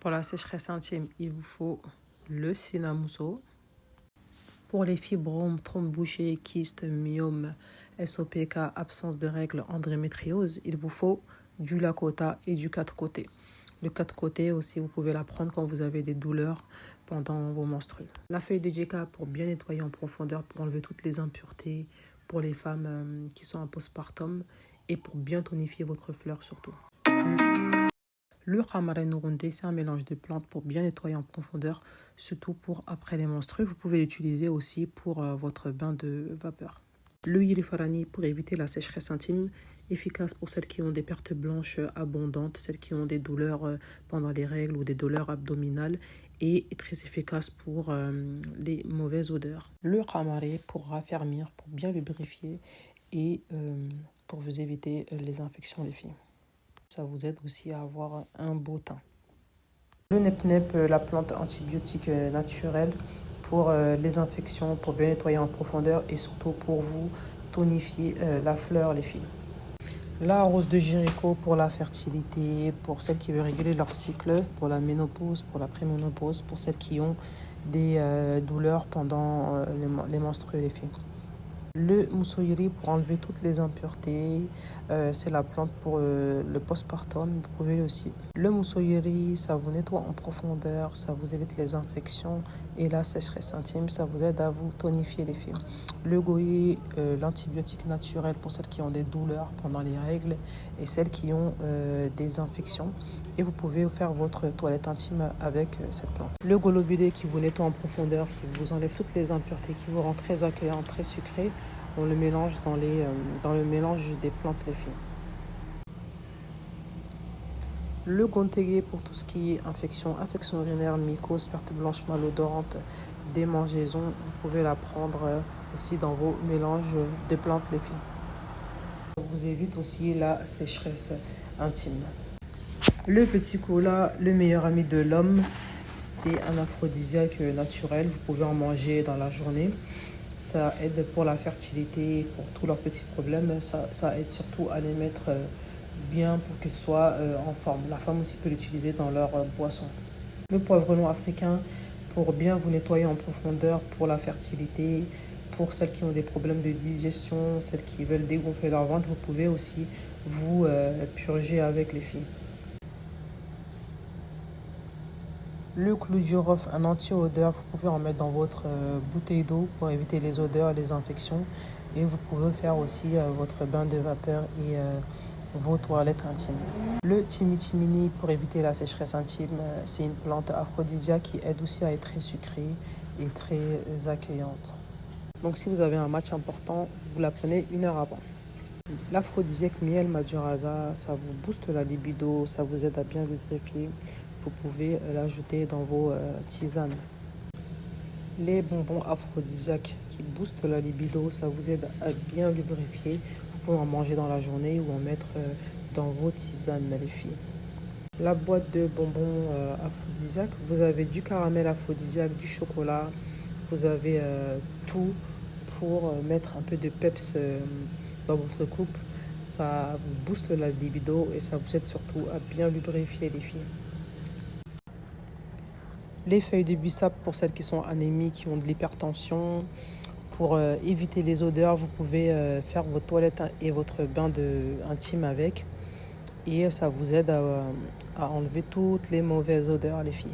Pour la sécheresse intime, il vous faut le Sinamousso. Pour les fibromes, trompes bouchées, kystes, myomes, SOPK, absence de règles, endométriose, il vous faut du Lakota et du 4 côtés. Le 4 côtés aussi, vous pouvez la prendre quand vous avez des douleurs pendant vos menstrues. La feuille de Djeka pour bien nettoyer en profondeur, pour enlever toutes les impuretés, pour les femmes qui sont en postpartum et pour bien tonifier votre fleur surtout. Le Ramarenurunde, c'est un mélange de plantes pour bien nettoyer en profondeur, surtout pour après les menstrues. Vous pouvez l'utiliser aussi pour votre bain de vapeur. Le Yirifarani pour éviter la sécheresse intime, efficace pour celles qui ont des pertes blanches abondantes, celles qui ont des douleurs pendant les règles ou des douleurs abdominales et très efficace pour les mauvaises odeurs. Le Ramare pour raffermir, pour bien lubrifier et pour vous éviter les infections les filles. Ça vous aide aussi à avoir un beau teint. Le Nep-Nep, la plante antibiotique naturelle pour les infections, pour bien nettoyer en profondeur et surtout pour vous tonifier la fleur, les filles. La rose de Jéricho pour la fertilité, pour celles qui veulent réguler leur cycle, pour la ménopause, pour la préménopause, pour celles qui ont des douleurs pendant les menstrues, les filles. Le moussoiri pour enlever toutes les impuretés, c'est la plante pour le postpartum, vous pouvez aussi. Le moussoiri, ça vous nettoie en profondeur, ça vous évite les infections et la sécheresse intime, ça vous aide à vous tonifier les filles. Le goyi, l'antibiotique naturel pour celles qui ont des douleurs pendant les règles et celles qui ont des infections. Et vous pouvez faire votre toilette intime avec cette plante. Le golobidé qui vous nettoie en profondeur, qui vous enlève toutes les impuretés, qui vous rend très accueillant, très sucré. On le mélange dans le mélange des plantes, les filles. Le gontegué pour tout ce qui est infection urinaire, mycose, perte blanche malodorante, démangeaison. Vous pouvez la prendre aussi dans vos mélanges de plantes, les filles. Ça vous évite aussi la sécheresse intime. Le petit cola, le meilleur ami de l'homme, c'est un aphrodisiaque naturel. Vous pouvez en manger dans la journée. Ça aide pour la fertilité, pour tous leurs petits problèmes. Ça aide surtout à les mettre bien pour qu'ils soient en forme. La femme aussi peut l'utiliser dans leur boisson. Le poivron africain pour bien vous nettoyer en profondeur pour la fertilité. Pour celles qui ont des problèmes de digestion, celles qui veulent dégonfler leur ventre, vous pouvez aussi vous purger avec, les filles. Le clou de girofle, un anti-odeur, vous pouvez en mettre dans votre bouteille d'eau pour éviter les odeurs, les infections. Et vous pouvez faire aussi votre bain de vapeur et vos toilettes intimes. Le timitimini pour éviter la sécheresse intime, c'est une plante aphrodisiaque qui aide aussi à être très sucrée et très accueillante. Donc si vous avez un match important, vous la prenez 1 heure avant. L'aphrodisiaque miel maduraza, ça vous booste la libido, ça vous aide à bien lubrifier. Vous pouvez l'ajouter dans vos tisanes. Les bonbons aphrodisiaques qui boostent la libido, ça vous aide à bien lubrifier. Vous pouvez en manger dans la journée ou en mettre dans vos tisanes, les filles. La boîte de bonbons aphrodisiaques, vous avez du caramel aphrodisiaque, du chocolat, vous avez tout pour mettre un peu de peps dans votre couple. Ça vous booste la libido et ça vous aide surtout à bien lubrifier, les filles. Les feuilles de bissap pour celles qui sont anémiques, qui ont de l'hypertension. Pour éviter les odeurs, vous pouvez faire votre toilette et votre bain intime avec. Et ça vous aide à enlever toutes les mauvaises odeurs, les filles.